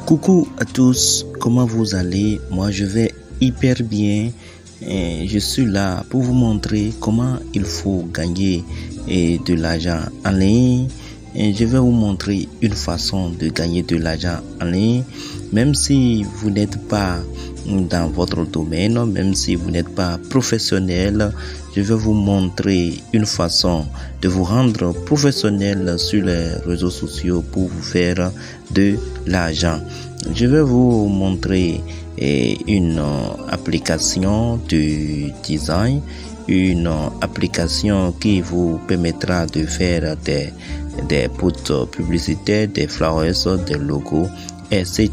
Coucou à tous, comment vous allez? Moi je vais hyper bien. Je suis là pour vous montrer comment il faut gagner de l'argent en ligne. Je vais vous montrer une façon de gagner de l'argent en ligne, même si vous n'êtes pas dans votre domaine, même si vous n'êtes pas professionnel. Je vais vous montrer une façon de vous rendre professionnel sur les réseaux sociaux pour vous faire de l'argent. Je vais vous montrer une application de design, une application qui vous permettra de faire des posts publicitaires, des flyers, des logos, etc.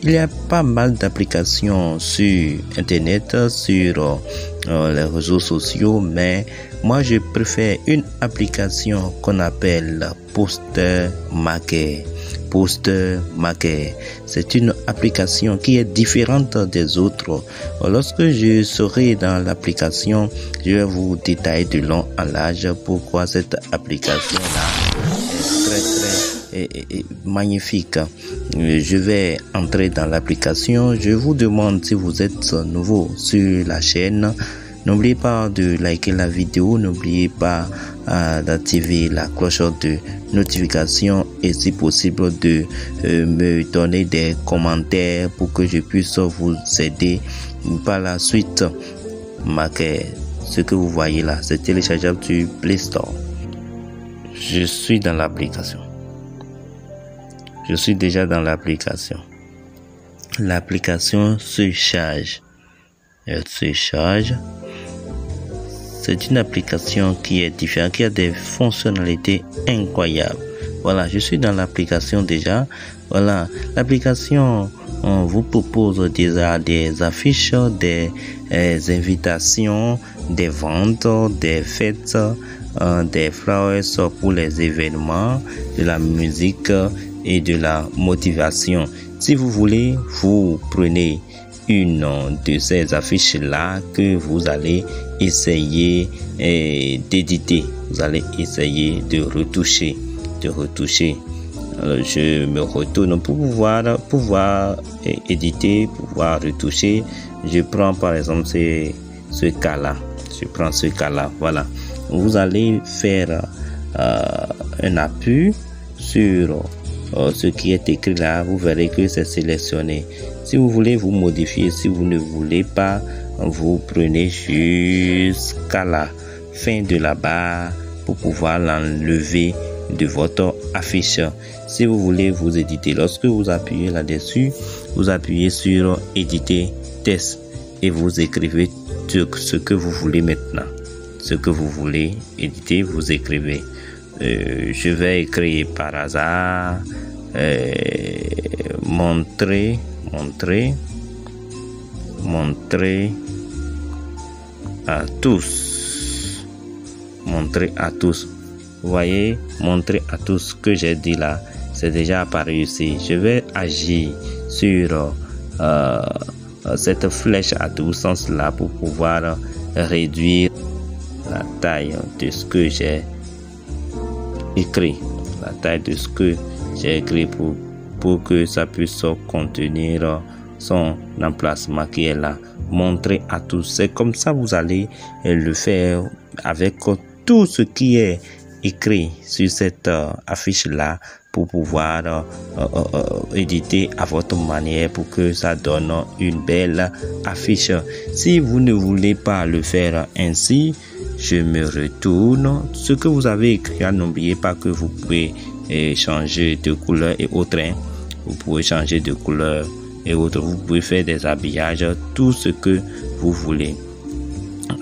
Il y a pas mal d'applications sur Internet, sur les réseaux sociaux, mais moi je préfère une application qu'on appelle Postermaker. Postermaker, c'est une application qui est différente des autres. Lorsque je serai dans l'application, je vais vous détailler de long en large pourquoi cette application-là est très magnifique. Je vais entrer dans l'application. Je vous demande, si vous êtes nouveau sur la chaîne, n'oubliez pas de liker la vidéo, n'oubliez pas d'activer la cloche de notification et si possible de me donner des commentaires pour que je puisse vous aider par la suite. Marquez ce que vous voyez là, c'est téléchargeable du Play Store. Je suis dans l'application. Je suis déjà dans l'application. L'application se charge. Elle se charge. C'est une application qui est différente, qui a des fonctionnalités incroyables. Voilà, je suis dans l'application déjà. Voilà, l'application vous propose déjà des affiches, des invitations, des ventes, des fêtes, des flyers pour les événements, de la musique et de la motivation. Si vous voulez, vous prenez une de ces affiches là que vous allez essayer d'éditer. Vous allez essayer de retoucher. Alors, je me retourne pour pouvoir éditer, pouvoir retoucher. Je prends par exemple ce cas-là. Je prends ce cas-là. Voilà. Vous allez faire un appui sur ce qui est écrit là. Vous verrez que c'est sélectionné. Si vous voulez vous modifier, si vous ne voulez pas, vous prenez jusqu'à la fin de la barre pour pouvoir l'enlever de votre affiche. Si vous voulez vous éditer, lorsque vous appuyez là-dessus, vous appuyez sur éditer texte et vous écrivez ce que vous voulez maintenant. Ce que vous voulez éditer, vous écrivez. Je vais écrire par hasard montrer à tous. Montrer à tous. Vous voyez, montrer à tous ce que j'ai dit là, c'est déjà apparu ici. Je vais agir sur cette flèche à tout sens là pour pouvoir réduire la taille de ce que j'ai écrit. La taille de ce que j'ai écrit pour que ça puisse contenir son emplacement qui est là. Montrer à tous. C'est comme ça vous allez le faire avec tout ce qui est écrit sur cette affiche là pour pouvoir éditer à votre manière pour que ça donne une belle affiche. Si vous ne voulez pas le faire ainsi, je me retourne. Ce que vous avez écrit, n'oubliez pas que vous pouvez changer de couleur et autres. Vous pouvez changer de couleur et autres. Vous pouvez faire des habillages, tout ce que vous voulez.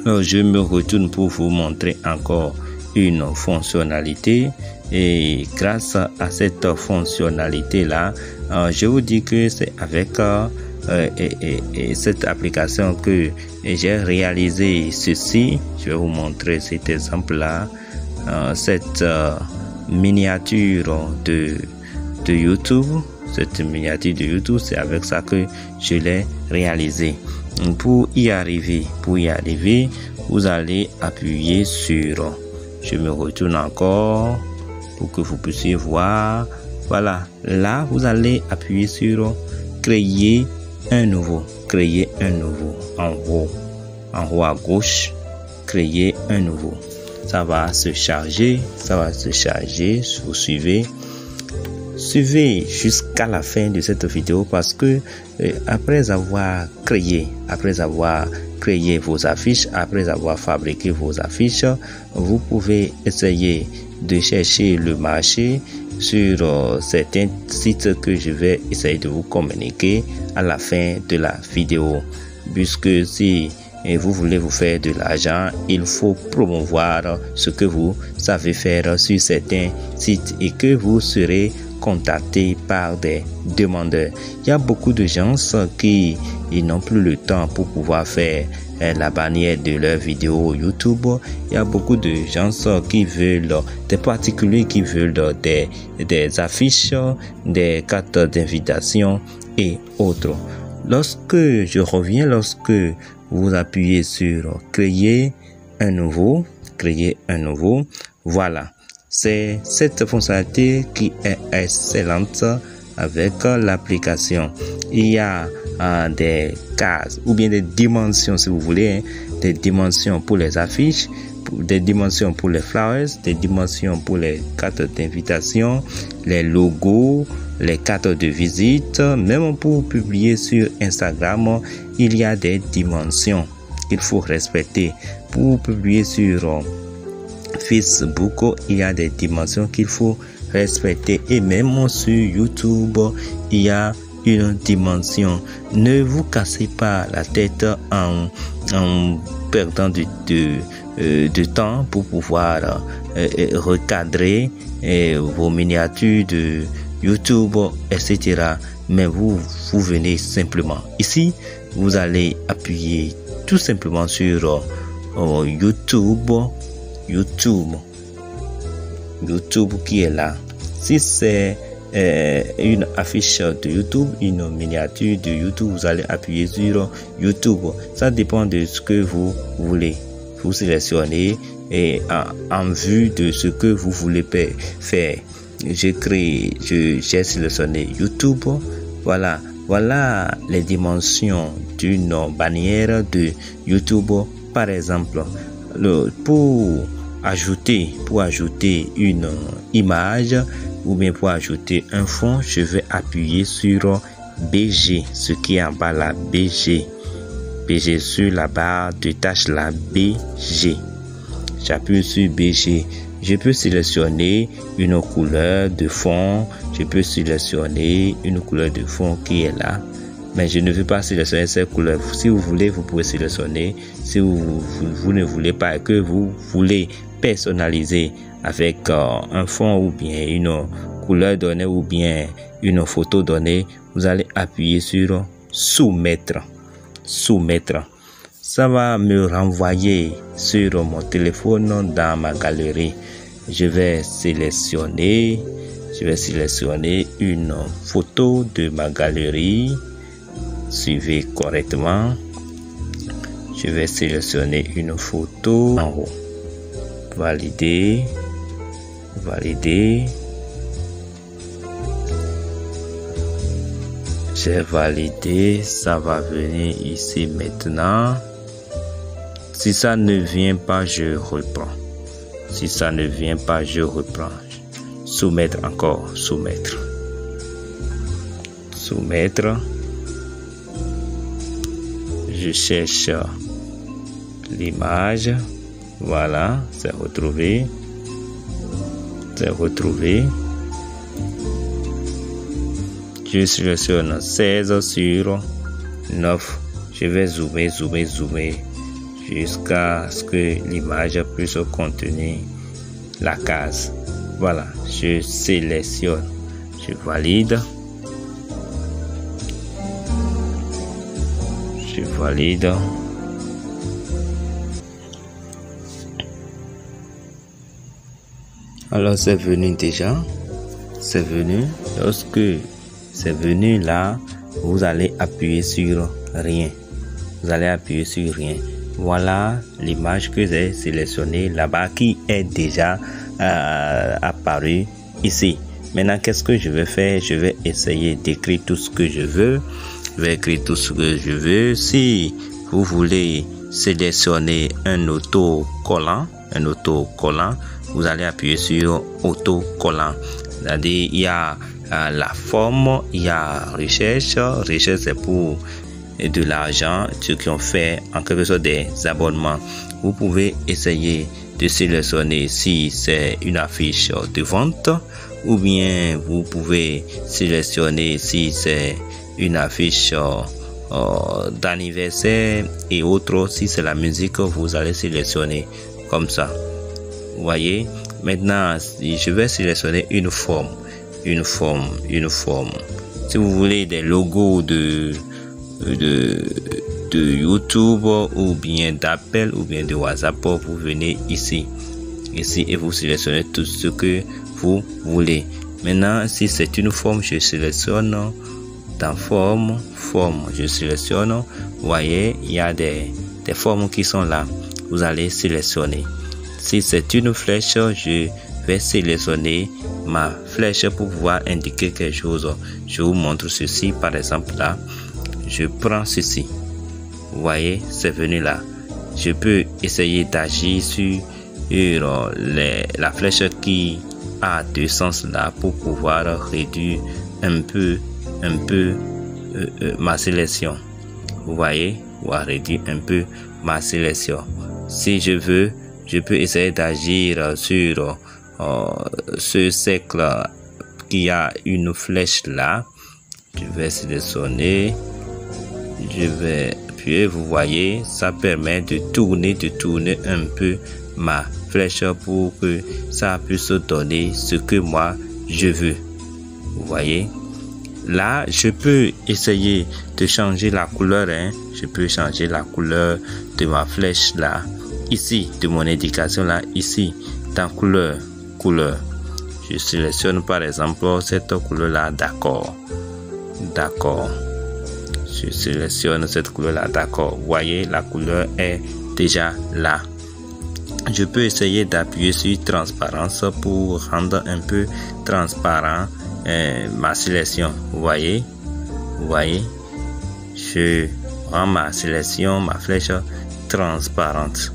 Alors, je me retourne pour vous montrer encore une fonctionnalité. Et grâce à cette fonctionnalité là, je vous dis que c'est avec cette application que j'ai réalisé ceci. Je vais vous montrer cet exemple là, cette miniature de YouTube. Cette miniature de YouTube, c'est avec ça que je l'ai réalisé. Pour y arriver, vous allez appuyer sur. Je me retourne encore pour que vous puissiez voir Voilà, là, vous allez appuyer sur créer un nouveau. Créer un nouveau en haut à gauche. Créer un nouveau. Ça va se charger. Vous suivez. Suivez jusqu'à la fin de cette vidéo parce que après avoir créé vos affiches, après avoir fabriqué vos affiches, vous pouvez essayer de chercher le marché sur certains sites que je vais essayer de vous communiquer à la fin de la vidéo. Puisque si vous voulez vous faire de l'argent, il faut promouvoir ce que vous savez faire sur certains sites et que vous serez contacté par des demandeurs. Il y a beaucoup de gens qui n'ont plus le temps pour pouvoir faire la bannière de leurs vidéos YouTube. Il y a beaucoup de gens qui veulent, des particuliers qui veulent des affiches, des cartes d'invitation et autres. Lorsque vous appuyez sur créer un nouveau, voilà. C'est cette fonctionnalité qui est excellente avec l'application. Il y a des cases ou bien des dimensions si vous voulez, des dimensions pour les affiches, des dimensions pour les flyers, des dimensions pour les cartes d'invitation, les logos, les cartes de visite, même pour publier sur Instagram, il y a des dimensions qu'il faut respecter. Pour publier sur Facebook, il y a des dimensions qu'il faut respecter et même sur YouTube, il y a une dimension. Ne vous cassez pas la tête en perdant de temps pour pouvoir recadrer vos miniatures de YouTube, etc. Mais vous venez simplement ici, vous allez appuyer tout simplement sur YouTube qui est là. Si c'est une affiche de YouTube, une miniature de YouTube, vous allez appuyer sur YouTube. Ça dépend de ce que vous voulez. Vous sélectionnez et en vue de ce que vous voulez faire. J'ai sélectionné YouTube. Voilà les dimensions d'une bannière de YouTube. Par exemple, pour ajouter une image ou bien pour ajouter un fond, je vais appuyer sur BG, ce qui est en bas là, BG sur la barre de tâches là, BG. J'appuie sur BG. Je peux sélectionner une couleur de fond. Je peux sélectionner une couleur de fond qui est là. Mais je ne veux pas sélectionner cette couleur. Si vous voulez, vous pouvez sélectionner. Si vous ne voulez pas et que vous voulez personnaliser avec un fond ou bien une couleur donnée ou bien une photo donnée, vous allez appuyer sur soumettre. Ça va me renvoyer sur mon téléphone dans ma galerie. Je vais sélectionner une photo de ma galerie. Suivez correctement. Je vais sélectionner une photo en haut. Valider. J'ai validé. Ça va venir ici maintenant. Si ça ne vient pas, je reprends. Soumettre encore. Soumettre. Je cherche l'image. Voilà, c'est retrouvé. Je sélectionne 16 sur 9. Je vais zoomer jusqu'à ce que l'image puisse contenir la case. Voilà, je sélectionne. Je valide. Alors c'est venu déjà. Lorsque c'est venu là, vous allez appuyer sur rien. Voilà l'image que j'ai sélectionnée là-bas qui est déjà apparue ici. Maintenant, qu'est-ce que je vais faire? Je vais essayer d'écrire tout ce que je veux. Je vais écrire tout ce que je veux. Si vous voulez sélectionner un autocollant, vous allez appuyer sur autocollant. C'est-à-dire, il y a la forme, il y a recherche. Recherche, c'est pour de l'argent, ceux qui ont fait en quelque sorte des abonnements. Vous pouvez essayer de sélectionner si c'est une affiche de vente, ou bien vous pouvez sélectionner si c'est une affiche d'anniversaire et autres. Si c'est la musique, vous allez sélectionner comme ça. Vous voyez, maintenant je vais sélectionner une forme. Si vous voulez des logos de YouTube ou bien d'Apple ou bien de WhatsApp, vous venez ici et vous sélectionnez tout ce que vous voulez. Maintenant, si c'est une forme, je sélectionne dans forme, je sélectionne. Vous voyez, il y a des formes qui sont là. Vous allez sélectionner. Si c'est une flèche, je vais sélectionner ma flèche pour pouvoir indiquer quelque chose. Je vous montre ceci, par exemple là. Je prends ceci. Vous voyez, c'est venu là. Je peux essayer d'agir sur la flèche qui a deux sens là pour pouvoir réduire un peu ma sélection. Vous voyez, ou à réduire un peu ma sélection. Si je veux, je peux essayer d'agir sur ce cercle qui a une flèche là. Je vais sélectionner. Je vais appuyer, vous voyez, ça permet de tourner un peu ma flèche pour que ça puisse donner ce que moi je veux. Vous voyez, là je peux essayer de changer la couleur, je peux changer la couleur de ma flèche là, ici, de mon indication là, ici, dans couleur. Je sélectionne par exemple cette couleur là, d'accord. Je sélectionne cette couleur là, d'accord. Vous voyez, la couleur est déjà là. Je peux essayer d'appuyer sur transparence pour rendre un peu transparent ma sélection. Vous voyez, je rends ma sélection, ma flèche transparente.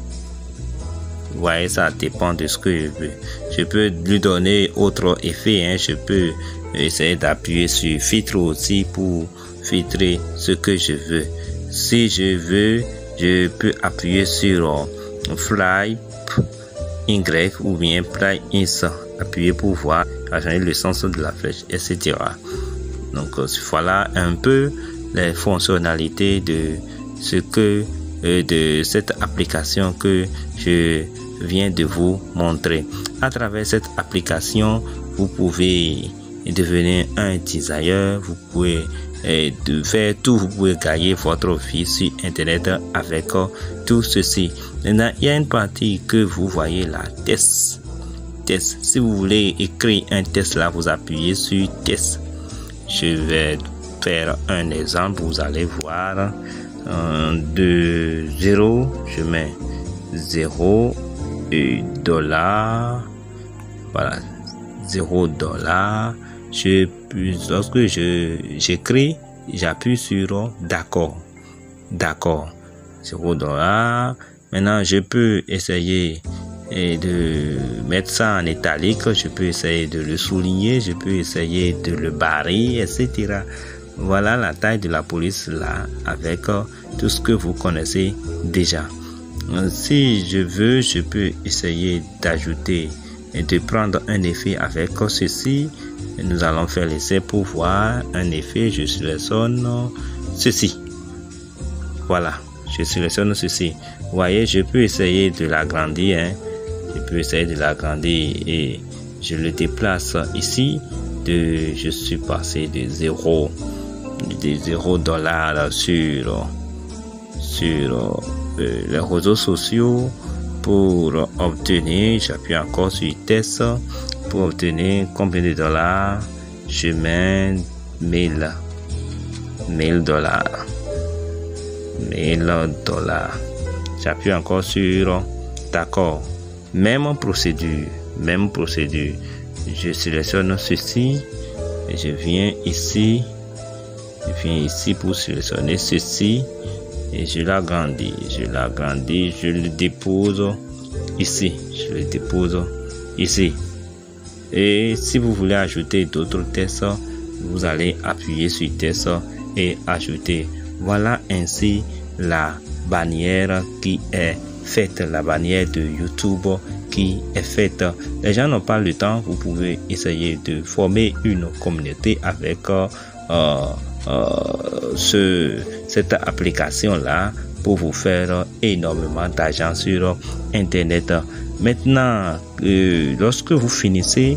Vous voyez, ça dépend de ce que je veux. Je peux lui donner autre effet, je peux essayer d'appuyer sur filtre aussi pour filtrer ce que je veux. Si je veux, je peux appuyer sur fly Y ou bien fly ins, appuyer pour voir changer le sens de la flèche, etc. Donc voilà un peu les fonctionnalités de de cette application que je viens de vous montrer. À travers cette application, vous pouvez devenir un designer, vous pouvez faire tout, vous pouvez gagner votre vie sur internet avec tout ceci. Maintenant, il y a une partie que vous voyez là, test. Si vous voulez écrire un test là, vous appuyez sur test. Je vais faire un exemple, vous allez voir. De 0, je mets 0 $. Voilà, $. Lorsque j'écris, j'appuie sur d'accord. $. Maintenant, je peux essayer de mettre ça en italique, je peux essayer de le souligner, je peux essayer de le barrer, etc. Voilà la taille de la police là, avec tout ce que vous connaissez déjà. Si je veux, je peux essayer d'ajouter et de prendre un effet avec ceci. Nous allons faire l'essai pour voir un effet. Je sélectionne ceci. Voilà, je sélectionne ceci. Vous voyez, je peux essayer de l'agrandir. Je peux essayer de l'agrandir et je le déplace ici. Je suis passé de 0 $, sur les réseaux sociaux pour obtenir, j'appuie encore sur test pour obtenir combien de dollars. Je mets 1000 $. J'appuie encore sur d'accord. Même procédure. Je sélectionne ceci et je viens ici pour sélectionner ceci et je l'agrandis, je le dépose ici, et si vous voulez ajouter d'autres textes, vous allez appuyer sur texte et ajouter. Voilà ainsi la bannière qui est faite, la bannière de YouTube qui est faite. Les gens n'ont pas le temps, vous pouvez essayer de former une communauté avec cette application là pour vous faire énormément d'argent sur internet. Maintenant, lorsque vous finissez,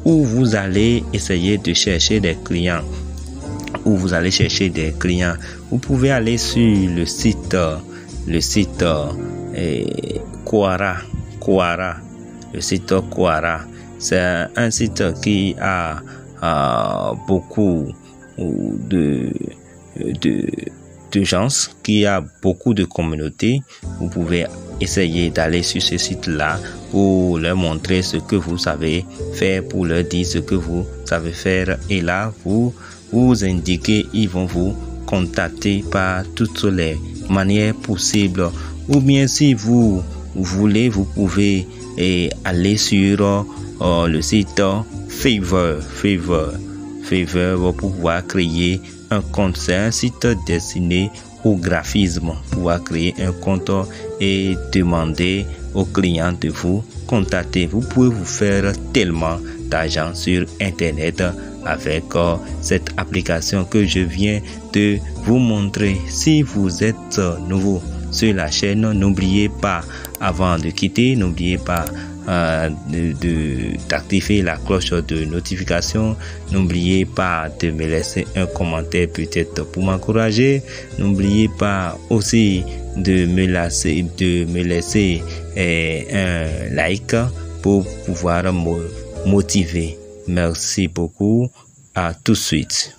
où vous allez essayer de chercher des clients, vous pouvez aller sur le site Quora. Le site Quora, c'est un site qui a beaucoup de gens, qui a beaucoup de communautés. Vous pouvez essayer d'aller sur ce site-là pour leur montrer ce que vous savez faire, pour leur dire ce que vous savez faire. Et là, vous indiquez, ils vont vous contacter par toutes les manières possibles. Ou bien si vous voulez, vous pouvez aller sur le site Fiverr pour pouvoir créer un compte. C'est un site destiné au graphisme, pouvoir créer un compte et demander aux clients de vous contacter. Vous pouvez vous faire tellement d'argent sur internet avec cette application que je viens de vous montrer. Si vous êtes nouveau sur la chaîne, n'oubliez pas, avant de quitter, n'oubliez pas d'activer la cloche de notification. N'oubliez pas de me laisser un commentaire peut-être pour m'encourager. N'oubliez pas aussi de me laisser un like pour pouvoir me motiver. Merci beaucoup. À tout de suite.